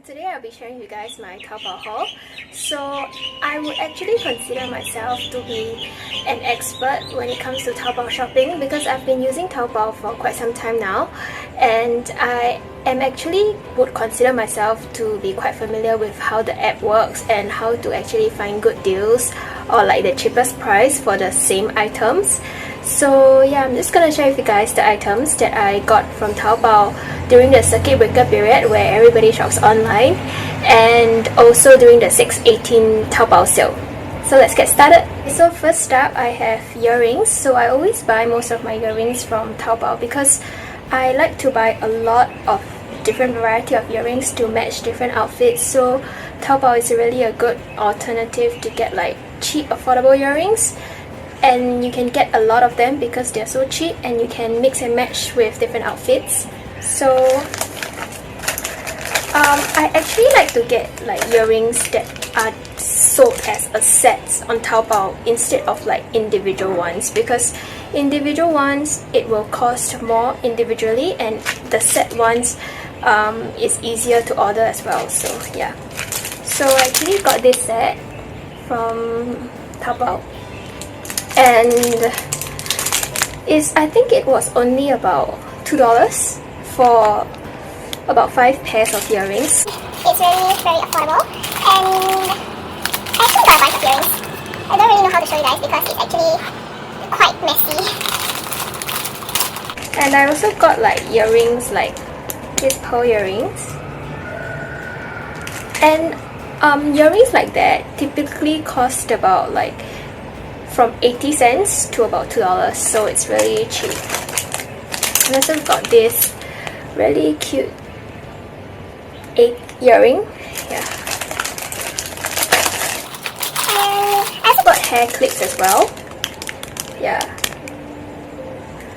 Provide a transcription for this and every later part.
Today I'll be sharing with you guys my Taobao haul. So I would actually consider myself to be an expert when it comes to Taobao shopping because I've been using Taobao for quite some time now, and I am actually would consider myself to be quite familiar with how the app works and how to actually find good deals or like the cheapest price for the same items. So yeah, I'm just gonna share with you guys the items that I got from Taobao during the circuit breaker period where everybody shops online, and also during the 6/18 Taobao sale. So let's get started. So first up, I have earrings. So I always buy most of my earrings from Taobao because I like to buy a lot of different variety of earrings to match different outfits. So Taobao is really a good alternative to get like cheap, affordable earrings. And you can get a lot of them because they're so cheap, and you can mix and match with different outfits. So I actually like to get like earrings that are sold as a set on Taobao instead of like individual ones, because individual ones it will cost more individually, and the set ones is easier to order as well. So yeah, so I actually got this set from Taobao, and I think it was only about $2 for about 5 pairs of earrings. It's really very affordable, and I actually got a bunch of earrings. I don't really know how to show you guys because it's actually quite messy. And I also got like earrings like these pearl earrings. And earrings like that typically cost about like from 80 cents to about $2, so it's really cheap. I also got this really cute egg earring. Yeah. I also got hair clips as well. Yeah.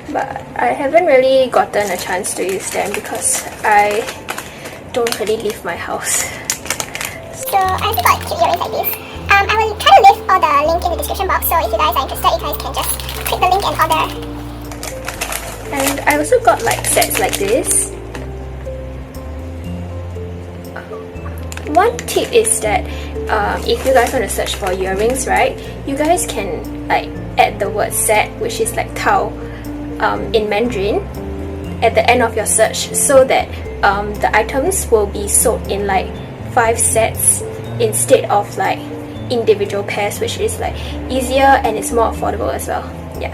But I haven't really gotten a chance to use them because I don't really leave my house. So I also got cute earrings like this. I will try to leave all the link in the description box, so if you guys are interested, you guys can just click the link and order. And I also got like sets like this. One tip is that if you guys want to search for earrings, right, you guys can like add the word set, which is like Tao in Mandarin, at the end of your search, so that the items will be sold in like 5 sets instead of like individual pairs, which is like easier and it's more affordable as well. Yeah.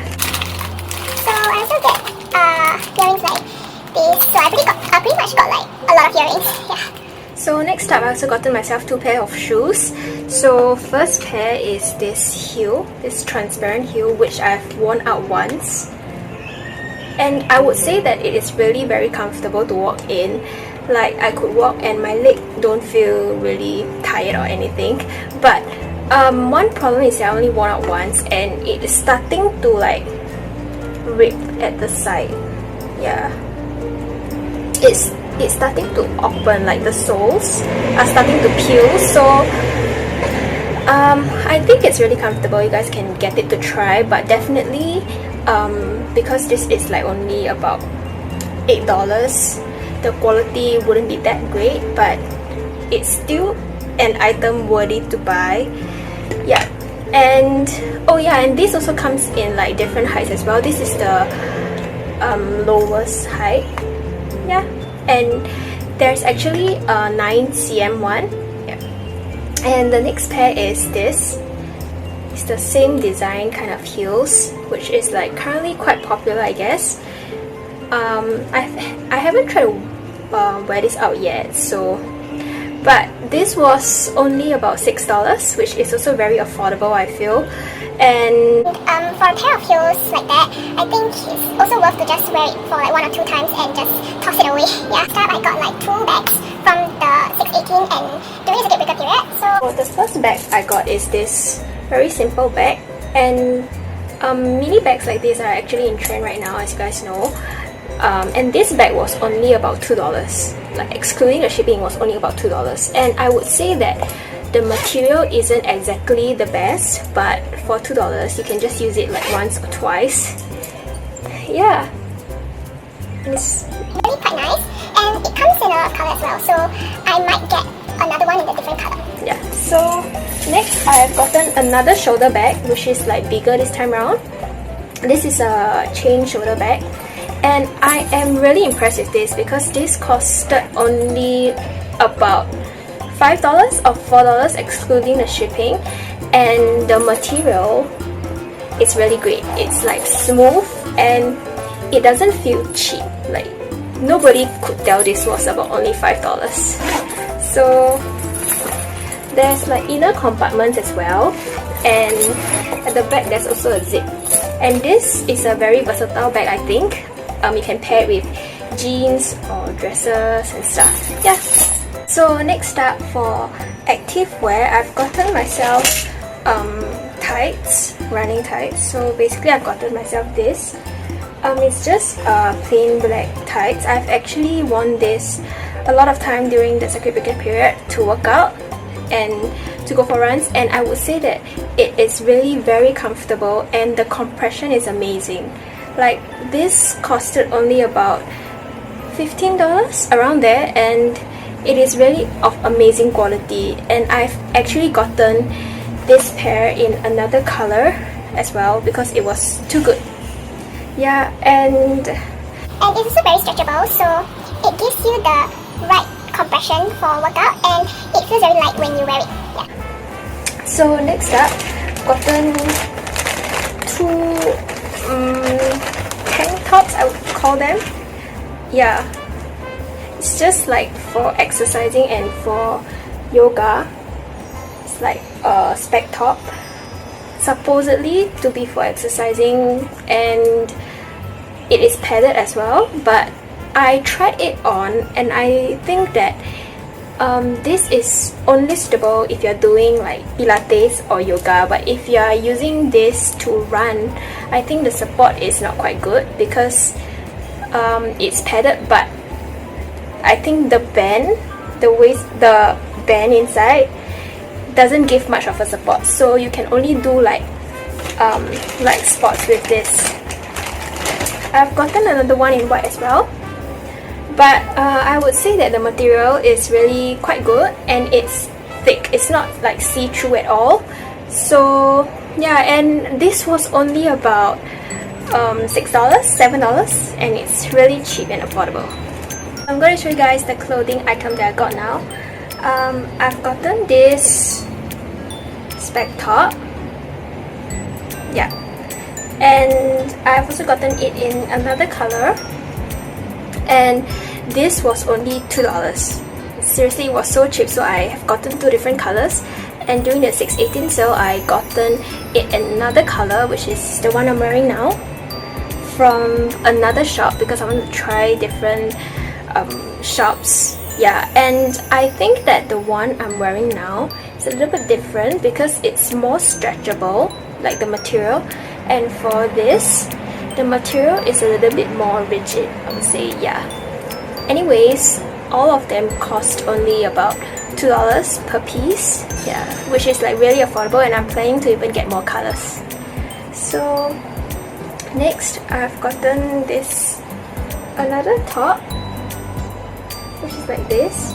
So I also get earrings like this. So I pretty much got like a lot of earrings. Yeah. So next up, I also gotten myself 2 pair of shoes. So first pair is this heel, this transparent heel, which I've worn out once, and I would say that it is really very comfortable to walk in. Like I could walk and my leg don't feel really tired or anything. But one problem is I only worn out once, and it is starting to like rip at the side. Yeah, it's starting to open, like the soles are starting to peel. So I think it's really comfortable. You guys can get it to try, but definitely because this is like only about $8, the quality wouldn't be that great, but it's still an item worthy to buy. Yeah. And oh yeah, and this also comes in like different heights as well. This is the lowest height. Yeah. And there's actually a 9 cm one. Yeah. And the next pair is this. It's the same design kind of heels, which is like currently quite popular, I guess. I haven't tried to wear this out yet, so but this was only about $6, which is also very affordable, I feel. And for a pair of heels like that, I think it's also worth to just wear it for like 1 or 2 times and just toss it away. Yeah, so I got like 2 bags from the 6/18 and during the circuit breaker period. So the first bag I got is this very simple bag, and mini bags like this are actually in trend right now, as you guys know. And this bag was only about $2. like excluding the shipping, was only about $2. And I would say that the material isn't exactly the best, but for $2 you can just use it like once or twice. Yeah, and it's really quite nice, and it comes in a lot of colour as well, so I might get another one in a different colour. Yeah, so next I've gotten another shoulder bag, which is like bigger this time around. This is a chain shoulder bag, and I am really impressed with this because this costed only about $5 or $4 excluding the shipping, and the material is really great. It's like smooth and it doesn't feel cheap. Like nobody could tell this was about only $5. So there's like inner compartments as well, and at the back there's also a zip. And this is a very versatile bag, I think. You can pair it with jeans or dresses and stuff. Yeah. So next up, for active wear, I've gotten myself tights, running tights. So basically I've gotten myself this. It's just plain black tights. I've actually worn this a lot of time during the circuit breaker period to work out and to go for runs, and I would say that it is really very comfortable and the compression is amazing. Like this costed only about $15 around there, and it is really of amazing quality. And I've actually gotten this pair in another color as well because it was too good. Yeah, and it's also very stretchable, so it gives you the right compression for workout, and it feels very light when you wear it. Yeah. So next up, gotten two tank tops, I would call them. Yeah, it's just like for exercising and for yoga. It's like a spec top, supposedly to be for exercising, and it is padded as well, but I tried it on and I think that this is only suitable if you're doing like Pilates or yoga. But if you're using this to run, I think the support is not quite good because it's padded, but I think the band, the band inside doesn't give much of a support, so you can only do like sports with this. I've gotten another one in white as well, but I would say that the material is really quite good and it's thick. It's not like see-through at all. So yeah, and this was only about $6, $7, and it's really cheap and affordable. I'm going to show you guys the clothing item that I got now. I've gotten this spec top. Yeah, and I've also gotten it in another color, and this was only $2. Seriously, it was so cheap, so I have gotten two different colors. And during the 6/18 sale, I gotten it in another color, which is the one I'm wearing now, from another shop because I want to try different shops. Yeah, and I think that the one I'm wearing now is a little bit different because it's more stretchable, like the material, and for this, the material is a little bit more rigid, I would say. Yeah, anyways, all of them cost only about $2 per piece. Yeah, which is like really affordable, and I'm planning to even get more colors. So next, I've gotten this another top, which is like this,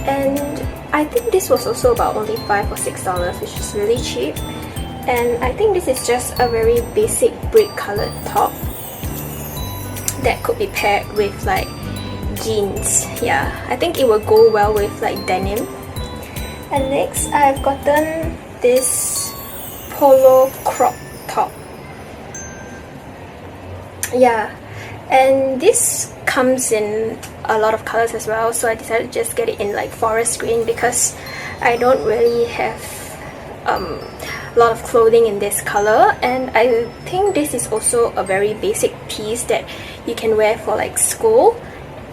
and I think this was also about only $5 or $6, which is really cheap. And I think this is just a very basic brick colored top that could be paired with like jeans. Yeah, I think it will go well with like denim. And next, I've gotten this polo crop top. Yeah, and this comes in a lot of colors as well, so I decided to just get it in like forest green because I don't really have a lot of clothing in this color, and I think this is also a very basic piece that you can wear for like school,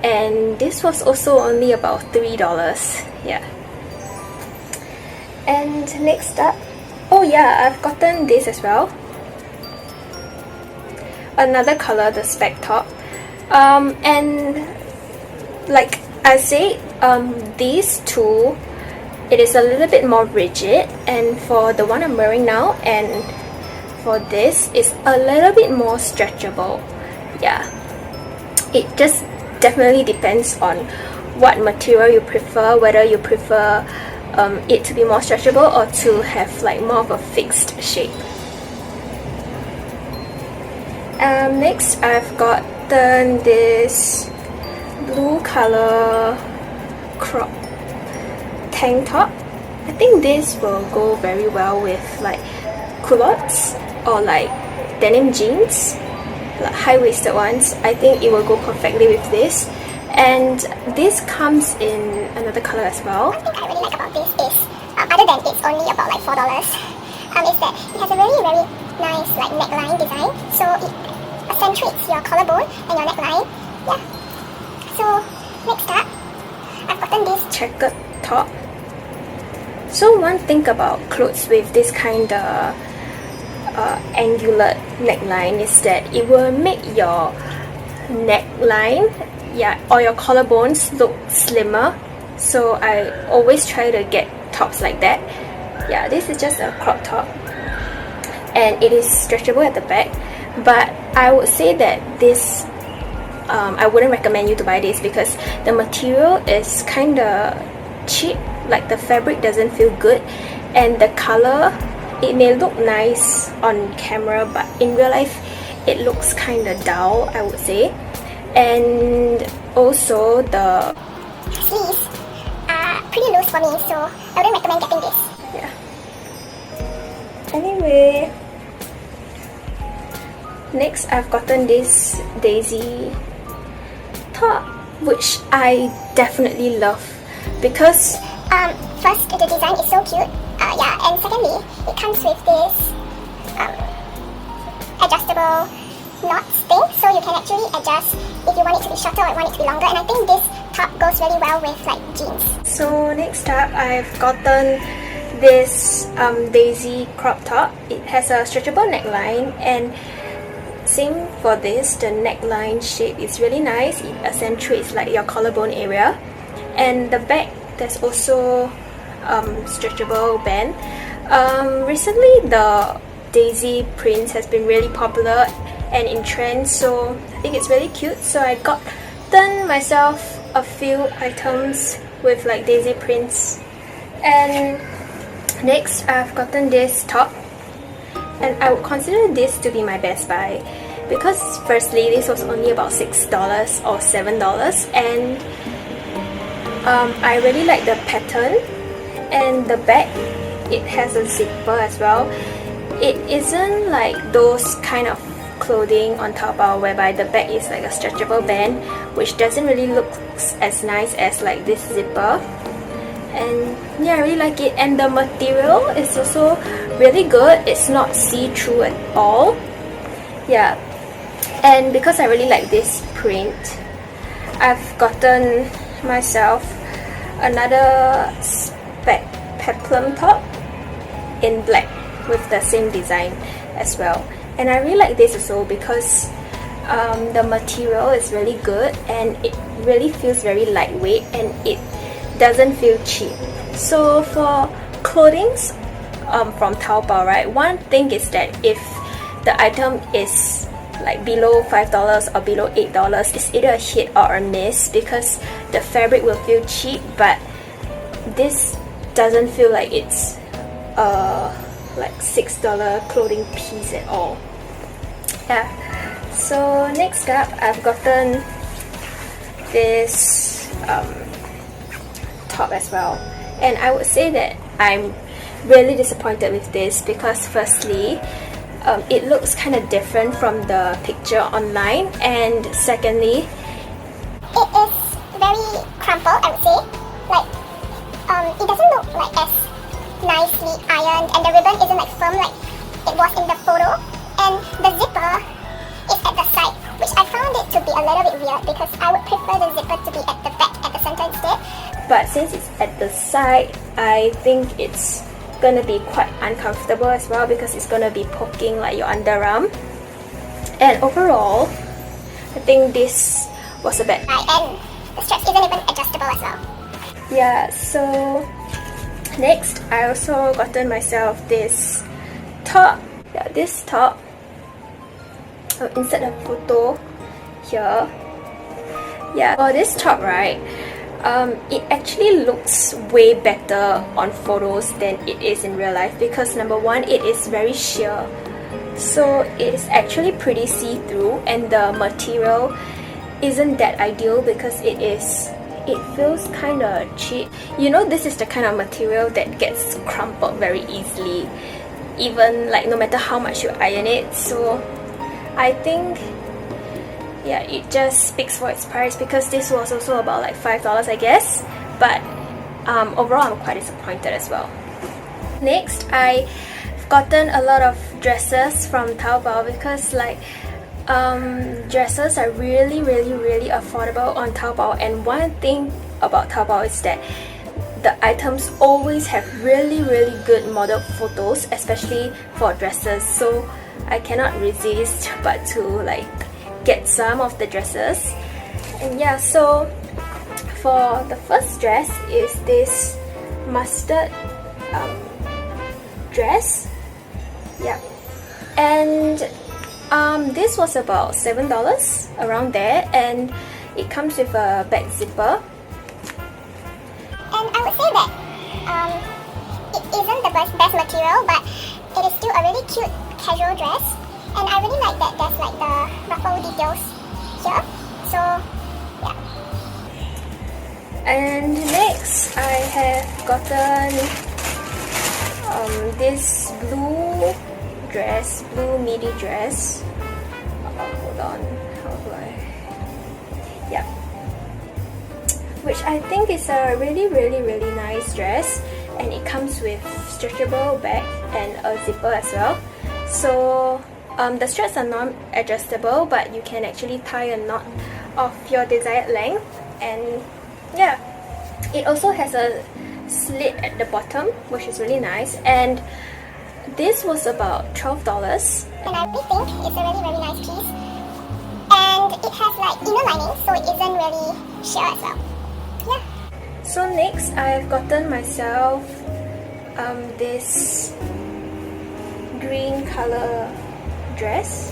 and this was also only about $3. Yeah. And next up, oh yeah, I've gotten this as well, another color, the spec top, and like I say these two, it is a little bit more rigid, and for the one I'm wearing now and for this, it's a little bit more stretchable. Yeah, it just definitely depends on what material you prefer, whether you prefer it to be more stretchable or to have like more of a fixed shape. Next, I've gotten this blue color crop tank top. I think this will go very well with like culottes or like denim jeans, like high-waisted ones. I think it will go perfectly with this. And this comes in another color as well. One thing I really like about this is, other than it's only about like $4, is that it has a very nice like neckline design. So it accentuates your collarbone and your neckline. Yeah. So next up, I've gotten this checkered top. So one thing about clothes with this kind of angular neckline is that it will make your neckline, yeah, or your collarbones look slimmer. So I always try to get tops like that. Yeah, this is just a crop top and it is stretchable at the back, but I would say that this I wouldn't recommend you to buy this because the material is kinda cheap, like the fabric doesn't feel good, and the color, it may look nice on camera but in real life it looks kinda dull, I would say. And also the sleeves are pretty loose for me, so I wouldn't recommend getting this. Yeah. Anyway, next I've gotten this daisy top, which I definitely love because first, the design is so cute. Yeah, and secondly, it comes with this adjustable knots thing, so you can actually adjust if you want it to be shorter or you want it to be longer. And I think this top goes really well with like jeans. So next up, I've gotten this daisy crop top. It has a stretchable neckline, and same for this, the neckline shape is really nice. It accentuates like your collarbone area, and the back there's also stretchable band. Recently the daisy prints has been really popular and in trend, so I think it's really cute. So I gotten myself a few items with like daisy prints. And next I've gotten this top, and I would consider this to be my best buy because firstly this was only about $6 or $7, and I really like the pattern, and the back, it has a zipper as well. It isn't like those kind of clothing on Taobao whereby the back is like a stretchable band, which doesn't really look as nice as like this zipper. And yeah, I really like it, and the material is also really good. It's not see-through at all. Yeah, and because I really like this print, I've gotten myself another peplum top in black with the same design as well. And I really like this also because the material is really good and it really feels very lightweight and it doesn't feel cheap. So for clothings from Taobao, right, one thing is that if the item is like below $5 or below $8, it's either a hit or a miss because the fabric will feel cheap, but this doesn't feel like it's like $6 clothing piece at all. Yeah. So next up, I've gotten this top as well, and I would say that I'm really disappointed with this because firstly, it looks kind of different from the picture online, and secondly, it is very crumpled, I would say. Like, it doesn't look like as nicely ironed, and the ribbon isn't like firm like it was in the photo, and the zipper is at the side, which I found it to be a little bit weird because I would prefer the zipper to be at the back, at the center instead. But since it's at the side, I think it's gonna be quite uncomfortable as well because it's gonna be poking like your underarm. And overall, I think this was a bad. Right, and the strap isn't even adjustable as well. Yeah, so next I also gotten myself this top. Yeah, this top. I'll insert a photo here. Yeah, for this top, right, it actually looks way better on photos than it is in real life because number one, it is very sheer, so it is actually pretty see-through, and the material isn't that ideal because it feels kind of cheap. You know, this is the kind of material that gets crumpled very easily, even like no matter how much you iron it. So I think, yeah, it just speaks for its price because this was also about like $5, I guess. But overall, I'm quite disappointed as well. Next, I've gotten a lot of dresses from Taobao because like dresses are really affordable on Taobao, and one thing about Taobao is that the items always have really good model photos, especially for dresses. So I cannot resist but to like get some of the dresses. And yeah, so for the first dress is this mustard dress. Yeah, and this was about $7 around there, and it comes with a back zipper. And I would say that it isn't the best material, but it is still a really cute casual dress, and I really like that there's like the ruffle details here. So yeah. And next I have gotten this blue dress, blue midi dress. Hold on, how do I? Yeah, which I think is a really nice dress, and it comes with stretchable back and a zipper as well. So the straps are non-adjustable, but you can actually tie a knot of your desired length. And yeah, it also has a slit at the bottom, which is really nice, and this was about $12. And I really think it's a really nice piece, and it has like inner lining, so it isn't really sheer as well. Yeah. So next I've gotten myself this green color dress,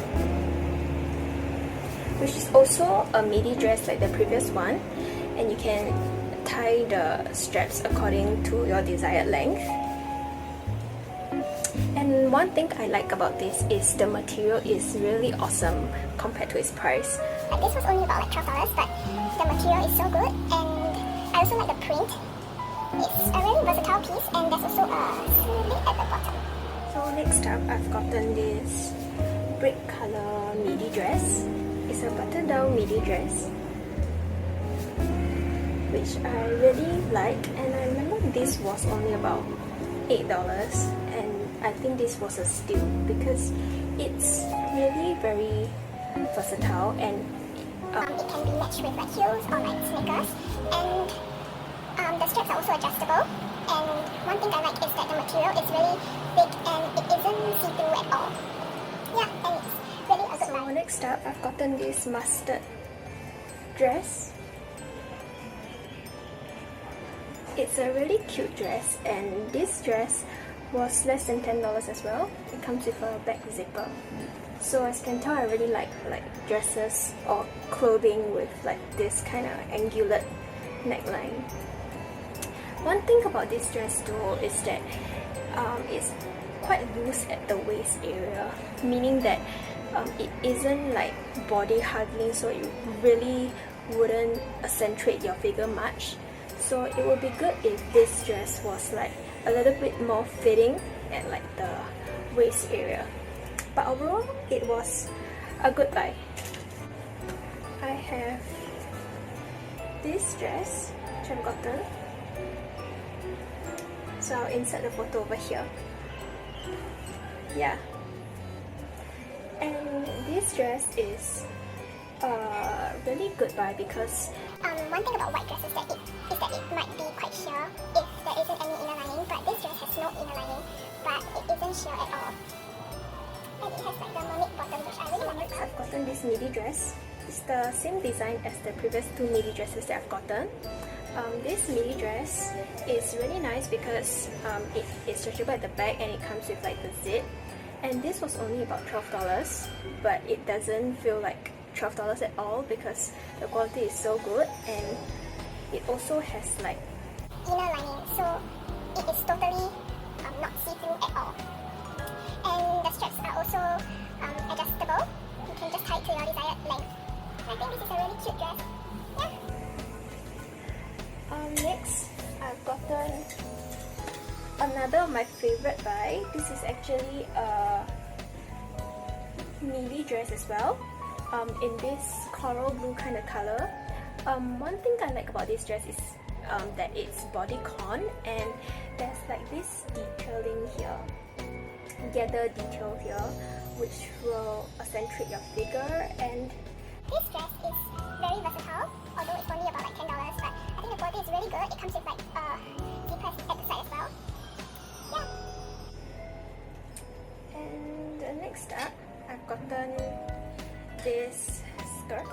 which is also a midi dress like the previous one, and you can tie the straps according to your desired length. And one thing I like about this is the material is really awesome compared to its price. This was only about like $12, but the material is so good, and I also like the print. It's a really versatile piece, and there's also a slit at the bottom. So next up, I've gotten this brick color midi dress. It's a button-down midi dress, which I really like, and I remember this was only about $8, and I think this was a steal because it's really very versatile, and it can be matched with like heels or like sneakers, and the straps are also adjustable. And one thing I like is that the material is really thick and it isn't see-through at all. Yeah, and it's really a good so buy. next up, I've gotten this mustard dress. It's a really cute dress, and this dress was less than $10 as well. It comes with a back zipper. So as you can tell, I really like dresses or clothing with like this kind of angular neckline. One thing about this dress though is that it's quite loose at the waist area, meaning that it isn't like body hugging, so it really wouldn't accentuate your figure much. So it would be good if this dress was like a little bit more fitting at like the waist area. But overall, it was a good buy. I have this dress which I've gotten. So I'll insert the photo over here. Yeah. And this dress is a really good buy because one thing about white dresses is that it might be quite sheer if there isn't any inner lining, but this dress has no inner lining, but it isn't sheer at all. And it has like the mermaid bottom, which I really like. Next, I've gotten this midi dress. It's the same design as the previous two midi dresses that I've gotten. This midi dress is really nice because it's stretchable at the back and it comes with like the zip. And this was only about $12, but it doesn't feel like $12 at all because the quality is so good, and it also has like inner lining, so it is totally not see-through at all. And the straps are also adjustable. You can just tie it to your desired length. I think this is a really cute dress. Yeah. Next, I've gotten another of my favorite buy. This is actually a midi dress as well, in this coral blue kind of color. One thing I like about this dress is that it's bodycon, and there's like this detailing here, gather detail here, which will accentuate your figure. And this dress is very versatile, although it's only about like $10, but I think the quality is really good. It comes with like zipper at the side as well. Yeah. And next up, I've gotten this skirt,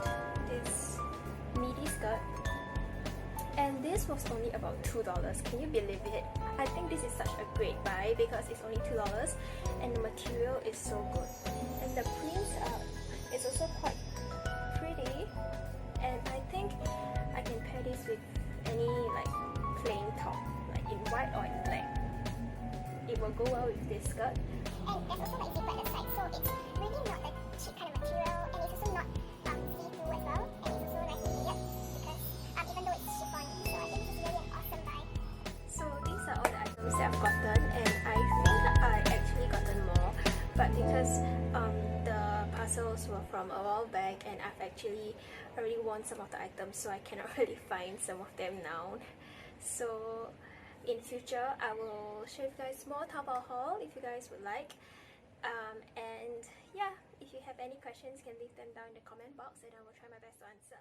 this midi skirt, and this was only about $2. Can you believe it? I think this is such a great buy because it's only $2 and the material is so good, and the prints it's also quite pretty, and I think I can pair this with any like plain top, like in white or in black. It will go well with this skirt. And there's also like zipper at the side, so it's really not a cheap kind of material, and it's also not see-through as well, and it's also nicely knitted because even though it's chiffon, so I think this is really an awesome buy. So these are all the items that I've gotten, and I think I actually gotten more, but because the parcels were from a while back and I've actually already worn some of the items, so I cannot really find some of them now. So in future, I will show you guys more Taobao haul if you guys would like. And yeah, if you have any questions, you can leave them down in the comment box and I will try my best to answer.